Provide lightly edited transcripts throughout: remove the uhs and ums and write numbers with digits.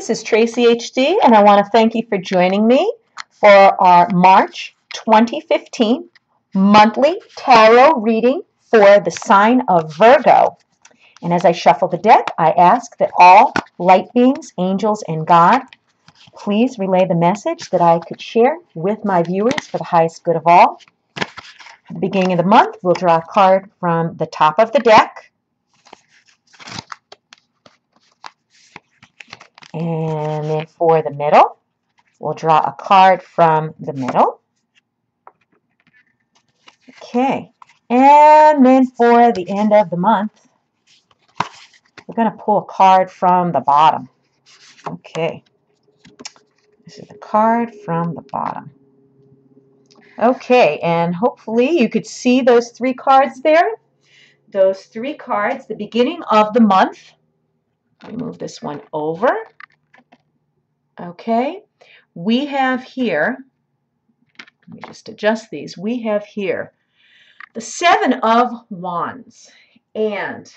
This is Tracy HD, and I want to thank you for joining me for our March 2015 monthly tarot reading for the sign of Virgo. And as I shuffle the deck, I ask that all light beings, angels, and God please relay the message that I could share with my viewers for the highest good of all. At the beginning of the month, we'll draw a card from the top of the deck. And then for the middle, we'll draw a card from the middle. Okay. And then for the end of the month, we're going to pull a card from the bottom. Okay. This is the card from the bottom. Okay, and hopefully you could see those three cards there. Those three cards, the beginning of the month. I'll move this one over. Okay. We have here, let me just adjust these. We have here the Seven of Wands. And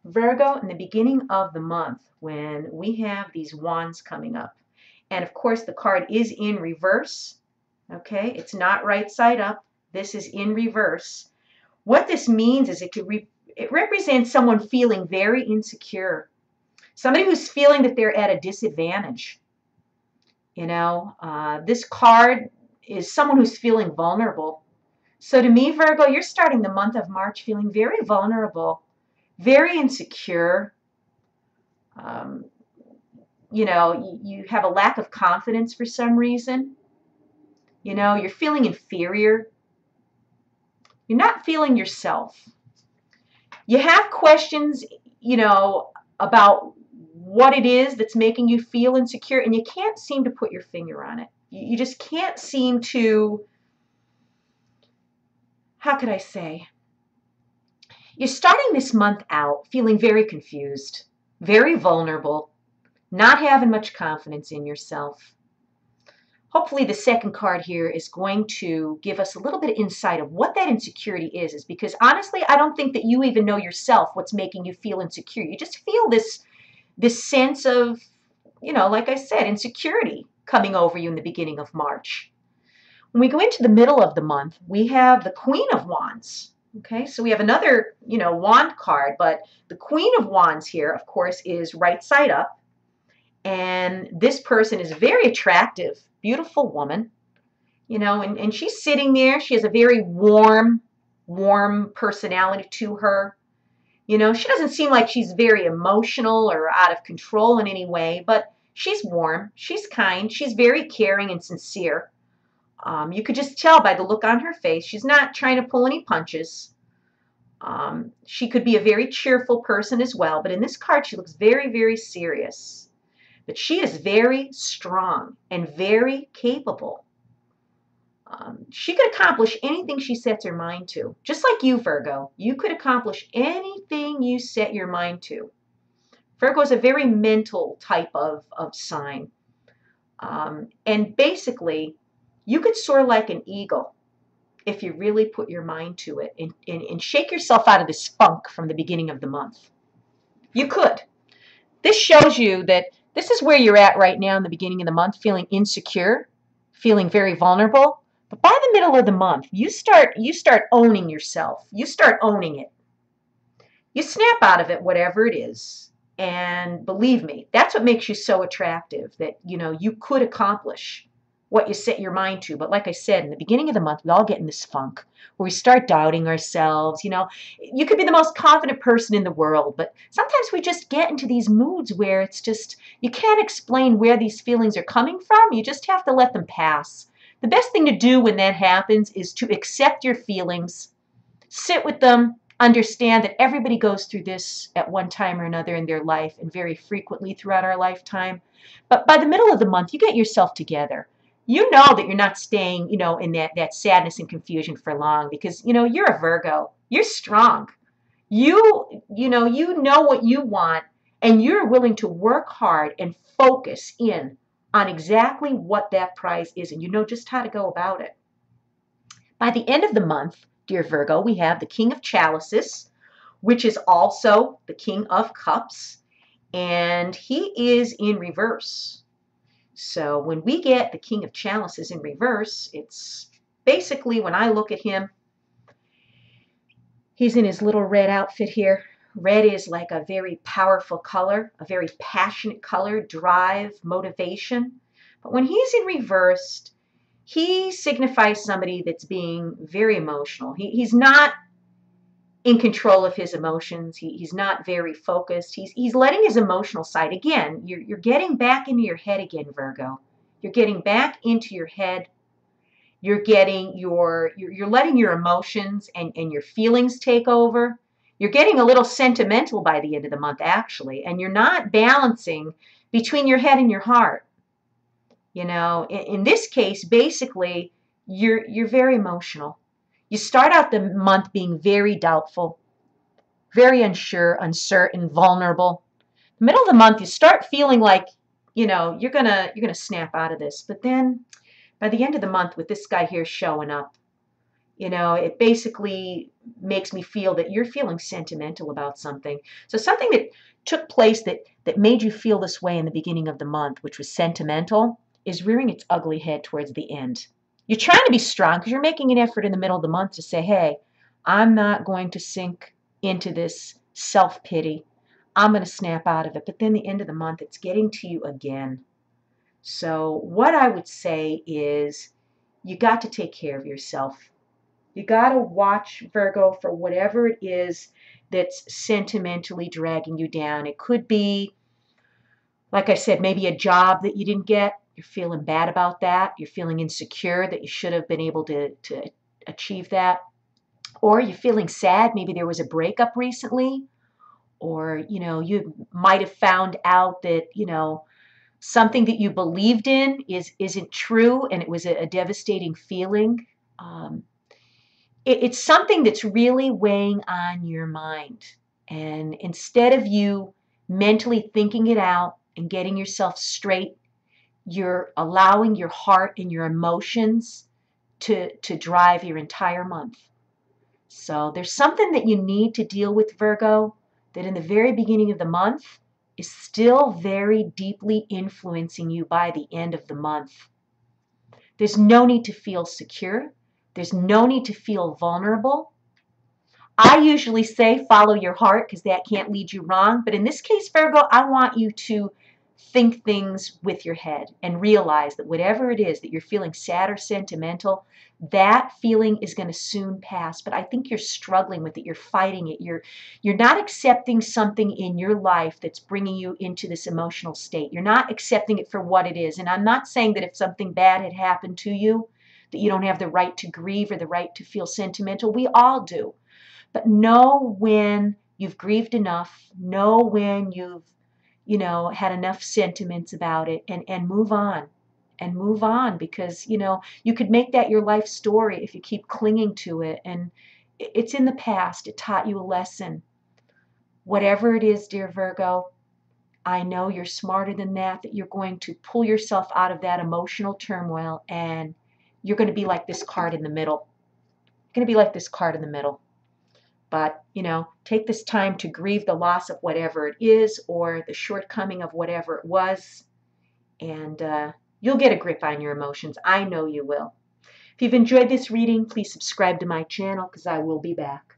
Virgo, in the beginning of the month, when we have these wands coming up, and of course the card is in reverse, okay, it's not right side up, this is in reverse. What this means is it represents someone feeling very insecure, somebody who's feeling that they're at a disadvantage. You know, this card is someone who's feeling vulnerable. So to me, Virgo, you're starting the month of March feeling very vulnerable, very insecure. You know, you have a lack of confidence for some reason. You know, you're feeling inferior. You're not feeling yourself. You have questions, you know, about what it is that's making you feel insecure, and you can't seem to put your finger on it. You just can't seem to, how could I say? You're starting this month out feeling very confused, very vulnerable, not having much confidence in yourself. Hopefully the second card here is going to give us a little bit of insight of what that insecurity is because honestly, I don't think that you even know yourself what's making you feel insecure. You just feel this sense of, you know, like I said, insecurity coming over you in the beginning of March. When we go into the middle of the month, we have the Queen of Wands. Okay, so we have another, you know, wand card, but the Queen of Wands here, of course, is right side up. And this person is a very attractive, beautiful woman, you know, and she's sitting there. She has a very warm personality to her. You know, she doesn't seem like she's very emotional or out of control in any way, but she's warm, she's kind, she's very caring and sincere. You could just tell by the look on her face, she's not trying to pull any punches. She could be a very cheerful person as well, but in this card, she looks very, very serious. But she is very strong and very capable. She could accomplish anything she sets her mind to. Just like you, Virgo. You could accomplish anything you set your mind to. Virgo is a very mental type of sign. And basically, you could soar like an eagle if you really put your mind to it and shake yourself out of this funk from the beginning of the month. You could. This shows you that this is where you're at right now in the beginning of the month, feeling insecure, feeling very vulnerable. But by the middle of the month, you start owning yourself. You start owning it. You snap out of it, whatever it is. And believe me, that's what makes you so attractive, that, you know, you could accomplish what you set your mind to. But like I said, in the beginning of the month, we all get in this funk where we start doubting ourselves. You know, you could be the most confident person in the world, but sometimes we just get into these moods where it's just, you can't explain where these feelings are coming from. You just have to let them pass. The best thing to do when that happens is to accept your feelings, sit with them, understand that everybody goes through this at one time or another in their life and very frequently throughout our lifetime. But by the middle of the month, you get yourself together. You know that you're not staying, you know, in that sadness and confusion for long because, you know, you're a Virgo. You're strong. You know what you want, and you're willing to work hard and focus in on exactly what that prize is, and you know just how to go about it. By the end of the month, dear Virgo, we have the King of Chalices, which is also the King of Cups. and he is in reverse. So when we get the King of Chalices in reverse, it's basically, when I look at him, he's in his little red outfit here. Red is like a very powerful color, a very passionate color, drive, motivation. But when he's in reverse, he signifies somebody that's being very emotional. He's not in control of his emotions. He's not very focused. He's letting his emotional side, again, you're getting back into your head again, Virgo. You're getting back into your head. You're letting your emotions and your feelings take over. You're getting a little sentimental by the end of the month, actually, and you're not balancing between your head and your heart. You know, in this case, basically, you're very emotional. You start out the month being very doubtful, very unsure, uncertain, vulnerable. The middle of the month, you start feeling like, you know, you're gonna snap out of this. But then by the end of the month, with this guy here showing up, you know, it basically makes me feel that you're feeling sentimental about something. So something that took place that made you feel this way in the beginning of the month, which was sentimental, is rearing its ugly head towards the end. You're trying to be strong because you're making an effort in the middle of the month to say, hey, I'm not going to sink into this self-pity. I'm going to snap out of it. But then the end of the month, it's getting to you again. So what I would say is you got to take care of yourself. You got to watch, Virgo, for whatever it is that's sentimentally dragging you down. It could be, like I said, maybe a job that you didn't get. You're feeling bad about that. You're feeling insecure that you should have been able to achieve that. Or you're feeling sad. Maybe there was a breakup recently. Or, you know, you might have found out that, you know, something that you believed in isn't true, and it was a devastating feeling. It's something that's really weighing on your mind. And instead of you mentally thinking it out and getting yourself straight, you're allowing your heart and your emotions to drive your entire month. So there's something that you need to deal with, Virgo, that in the very beginning of the month is still very deeply influencing you by the end of the month. There's no need to feel secure. There's no need to feel vulnerable. I usually say follow your heart because that can't lead you wrong. But in this case, Virgo, I want you to think things with your head and realize that whatever it is that you're feeling sad or sentimental, that feeling is going to soon pass. But I think you're struggling with it. You're fighting it. You're not accepting something in your life that's bringing you into this emotional state. You're not accepting it for what it is. And I'm not saying that if something bad had happened to you, that you don't have the right to grieve or the right to feel sentimental. We all do. But know when you've grieved enough. Know when you've had enough sentiments about it, and move on. And move on, because, you could make that your life story if you keep clinging to it. And it's in the past. It taught you a lesson. Whatever it is, dear Virgo, I know you're smarter than that you're going to pull yourself out of that emotional turmoil, and you're going to be like this card in the middle. You're going to be like this card in the middle. But, take this time to grieve the loss of whatever it is, or the shortcoming of whatever it was, and you'll get a grip on your emotions. I know you will. If you've enjoyed this reading, please subscribe to my channel because I will be back.